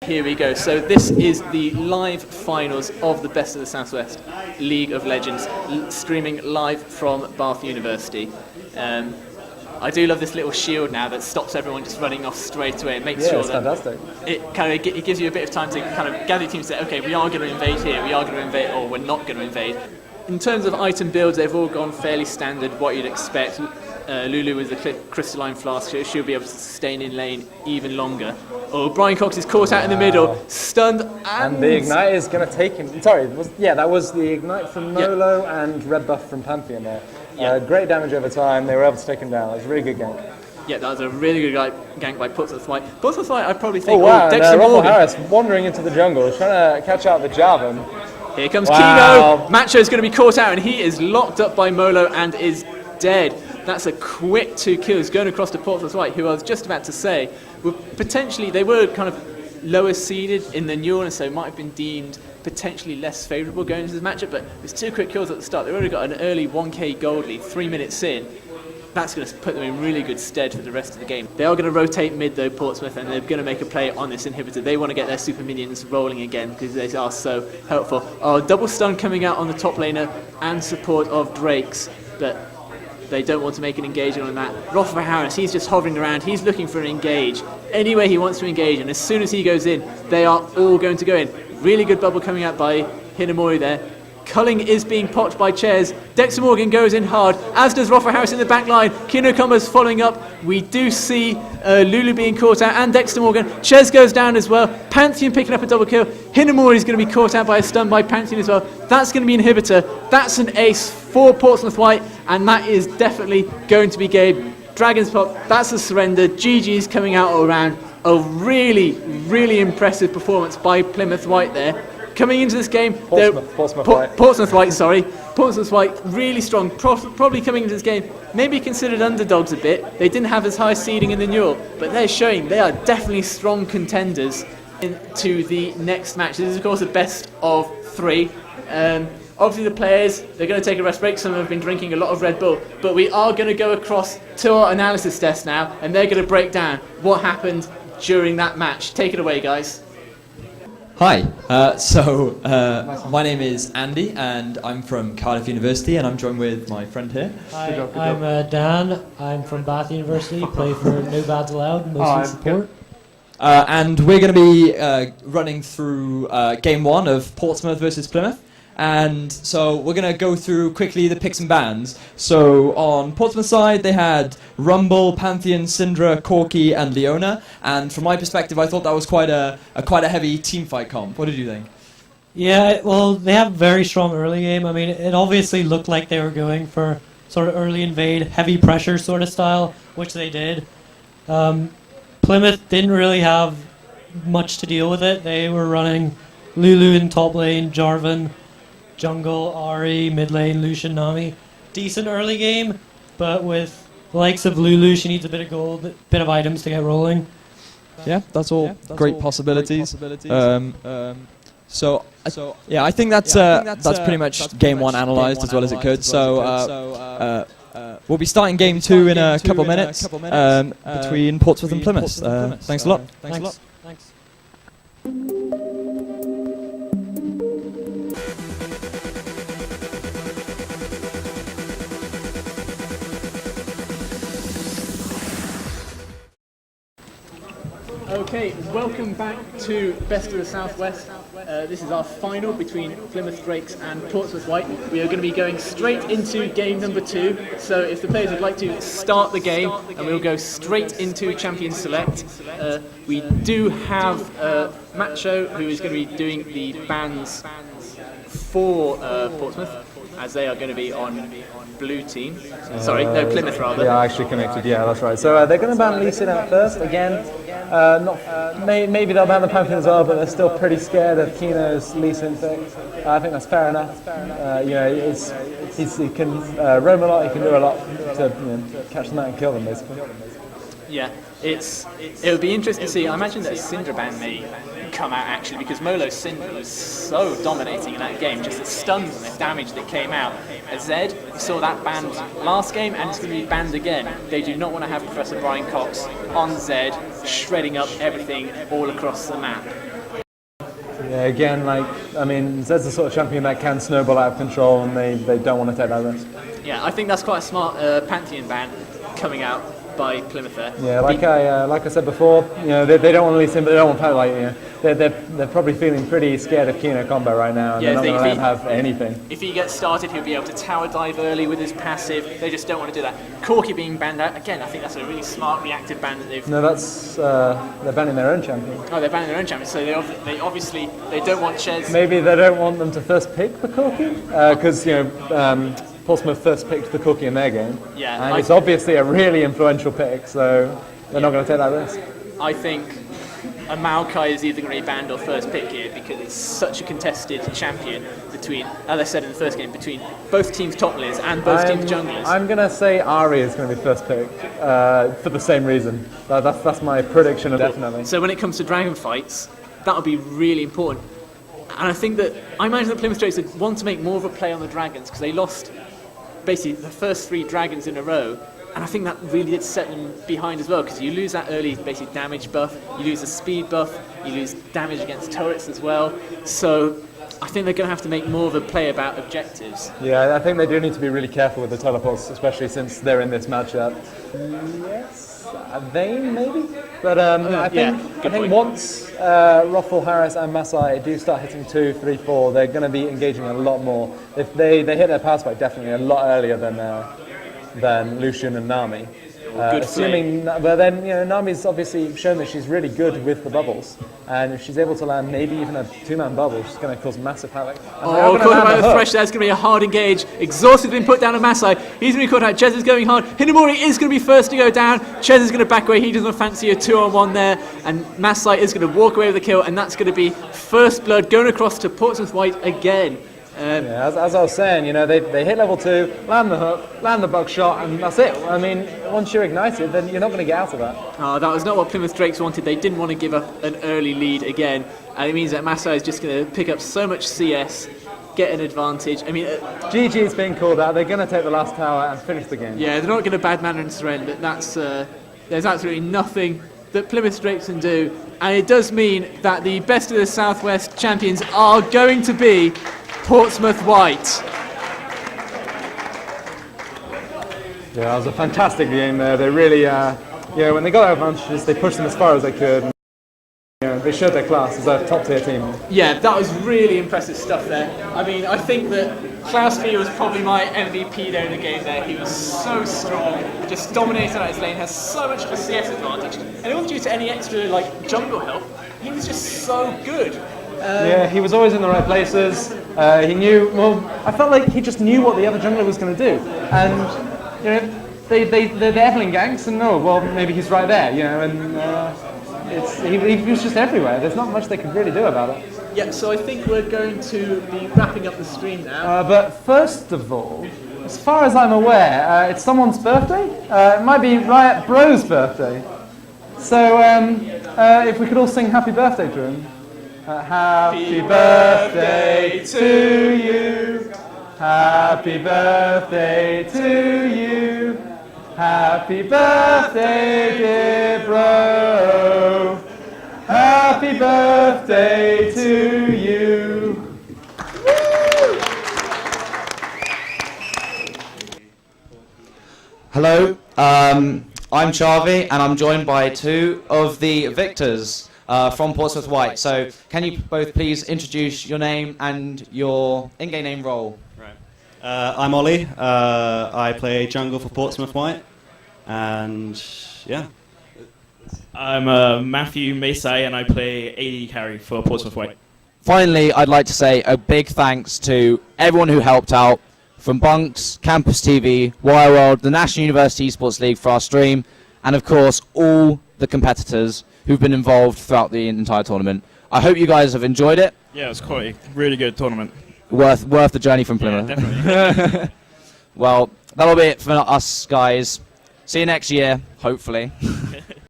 Here we go. So this is the live finals of the Best of the Southwest League of Legends, streaming live from Bath University. I do love this little shield now that stops everyone just running off straight away. It makes sure that fantastic. It gives you a bit of time to kind of gather your team and say, okay, we are going to invade here, we are going to invade, or we're not going to invade. In terms of item builds, they've all gone fairly standard, what you'd expect. Lulu with the crystalline flask, she'll be able to sustain in lane even longer. Oh, Brian Cox is caught out in the middle, stunned, and the Ignite is going to take him. Sorry, that was the Ignite from Molo and Red Buff from Pantheon there. Great damage over time, they were able to take him down. It was a really good gank. Yeah, that was a really good gank by Portsmouth White. Portsmouth White, I probably think, Dexter Morgan. Harris wandering into the jungle, trying to catch out the Javan. Here comes Kino. Macho's going to be caught out, and he is locked up by Molo and is dead. That's a quick 2 kills going across to Portsmouth White, who I was just about to say, they were kind of lower seeded in the Newell, and so might have been deemed potentially less favourable going into this matchup, but there's 2 quick kills at the start. They've already got an early 1k gold lead, 3 minutes in. That's going to put them in really good stead for the rest of the game. They are going to rotate mid though, Portsmouth, and they're going to make a play on this inhibitor. They want to get their super minions rolling again because they are so helpful. Oh, double stun coming out on the top laner and support of Drakes, but they don't want to make an engagement on that. Rother Harris, he's just hovering around. He's looking for an engage. Anyway he wants to engage, and as soon as he goes in, they are all going to go in. Really good bubble coming out by Hinamori there. Culling is being popped by Ches. Dexter Morgan goes in hard, as does Rother Harris in the back line. Kino Combos following up. We do see Lulu being caught out and Dexter Morgan. Ches goes down as well. Pantheon picking up a double kill. Hinamori is going to be caught out by a stun by Pantheon as well. That's going to be an inhibitor. That's an ace for Portsmouth White, and that is definitely going to be Gabe. Dragon's Pop, that's a surrender. GG's coming out all around. A really, really impressive performance by Plymouth White there. Coming into this game, Portsmouth White, really strong. Probably coming into this game, maybe considered underdogs a bit. They didn't have as high seeding in the Newell, but they're showing they are definitely strong contenders into the next match. This is, of course, a best of 3. Obviously, the players, they're going to take a rest break. Some have been drinking a lot of Red Bull, but we are going to go across to our analysis desk now, and they're going to break down what happened during that match. Take it away, guys. Hi, my name is Andy and I'm from Cardiff University and I'm joined with my friend here. Hi, I'm Dan, I'm from Bath University, play for No Bads Allowed, mostly support. And we're going to be running through Game 1 of Portsmouth versus Plymouth. And so we're going to go through quickly the picks and bans. So on Portsmouth side, they had Rumble, Pantheon, Syndra, Corky, and Leona. And from my perspective, I thought that was quite a heavy team fight comp. What did you think? Yeah, well, they have a very strong early game. I mean, it obviously looked like they were going for sort of early invade, heavy pressure sort of style, which they did. Plymouth didn't really have much to deal with it. They were running Lulu in top lane, Jarvan, jungle, Ahri, mid lane, Lucian, Nami. Decent early game, but with the likes of Lulu, she needs a bit of gold, a bit of items to get rolling. Yeah, that's all great possibilities. So I think that's pretty much Game 1 analysed as well as it could. So we'll be starting Game 2 in a couple minutes between Portsmouth and Plymouth. Thanks a lot. Thanks. Okay, welcome back to Best of the Southwest. This is our final between Plymouth Drakes and Portsmouth White. We are going to be going straight into game number 2. So if the players would like to start the game, and we'll go straight into Champion Select. We do have Macho, who is going to be doing the bans for Portsmouth, as they are going to be on blue team. Sorry, no, Plymouth rather. Yeah, actually connected. Yeah, that's right. So they're going to ban Lee Sin out first. Again, maybe they'll ban the Pantheon as well, but they're still pretty scared of Kino's Lee Sin thing. I think that's fair enough. He can roam a lot. He can do a lot to catch them out and kill them, basically. Yeah, it would be interesting to see. I imagine that a Syndra ban may come out actually, because Molo's Syndra was so dominating in that game, just the stuns and the damage that came out. As Zed, we saw that banned last game and it's going to be banned again. They do not want to have Professor Brian Cox on Zed shredding up everything all across the map. Yeah, again, Zed's the sort of champion that can snowball out of control, and they don't want to take that risk. Yeah, I think that's quite a smart Pantheon ban coming out by Plymouth there. Yeah, like I said before, they don't want to release him, but they don't want they're probably feeling pretty scared of Kino combo right now, and they're not going to let him have anything. If he gets started, he'll be able to tower dive early with his passive. They just don't want to do that. Corky being banned out again. I think that's a really smart reactive ban that they've. No, that's they're banning their own champion. Oh, they're banning their own champion. So they obviously don't want Chez. Maybe they don't want them to first pick the Corky because Portsmouth first picked the Corky in their game. Yeah, and it's obviously a really influential pick, so they're not going to take that risk. I think a Maokai is either going to be banned or first pick here because it's such a contested champion between, as I said in the first game, between both teams' top layers and both teams' junglers. I'm going to say Ari is going to be first pick for the same reason. That's my prediction, definitely. So when it comes to dragon fights, that'll be really important. And I think that I imagine that Plymouth Drakes would want to make more of a play on the dragons because they lost basically the first 3 dragons in a row, and I think that really did set them behind as well because you lose that early basic damage buff, you lose the speed buff, you lose damage against turrets as well. So I think they're going to have to make more of a play about objectives. Yeah, I think they do need to be really careful with the teleports, especially since they're in this matchup. Yes, Vayne maybe? But I think once Ruffle, Harris and Masai do start hitting 2, 3, 4, they're going to be engaging a lot more. If they hit their power spike definitely a lot earlier than Lucian and Nami. But then Nami's obviously shown that she's really good with the bubbles, and if she's able to land maybe even a 2-man bubble, she's going to cause massive havoc. Caught by the thresh. There's going to be a hard engage. Exhausted's been put down on Masai. He's going to be caught out. Chez is going hard. Hinamori is going to be first to go down. Chez is going to back away. He doesn't fancy a 2-on-1 there, and Masai is going to walk away with the kill, and that's going to be first blood going across to Portsmouth White again. As I was saying, they hit level 2, land the hook, land the buckshot, and that's it. I mean, once you're ignited, then you're not going to get out of that. Oh, that was not what Plymouth Drakes wanted. They didn't want to give up an early lead again, and it means that Masai is just going to pick up so much CS, get an advantage. I mean, GG is being called out. They're going to take the last tower and finish the game. Yeah, they're not going to bad manner and surrender. There's absolutely nothing that Plymouth Drakes can do, and it does mean that the best of the Southwest champions are going to be Portsmouth White. Yeah, that was a fantastic game there. They really, when they got their advantages, they pushed them as far as they could. And, they showed their class as a top-tier team. Yeah, that was really impressive stuff there. I mean, I think that Klaus Fee was probably my MVP there in the game there. He was so strong, just dominated out his lane, has so much of a CS advantage. And it wasn't due to any extra jungle help. He was just so good. He was always in the right places. He knew. Well, I felt like he just knew what the other jungler was going to do, and they're Evelyn ganks, and maybe he's right there, and he was just everywhere. There's not much they could really do about it. Yeah, so I think we're going to be wrapping up the stream now. But first of all, as far as I'm aware, it's someone's birthday. It might be Riot Bro's birthday. So if we could all sing happy birthday to him. Happy birthday to you. Happy birthday to you. Happy birthday, dear bro. Happy birthday to you. Hello, I'm Charvy, and I'm joined by 2 of the victors from Portsmouth White. So can you both please introduce your name and your in-game name role? Right. I'm Ollie. I play jungle for Portsmouth White, and yeah. I'm Matthew Masai, and I play AD carry for Portsmouth White. Finally, I'd like to say a big thanks to everyone who helped out, from Bunks, CampusTV, Wireworld, the National University Esports League for our stream, and of course all the competitors who've been involved throughout the entire tournament. I hope you guys have enjoyed it. Yeah, it was quite a really good tournament. Worth the journey from Plymouth. Yeah, definitely. Well, that'll be it for us, guys. See you next year, hopefully.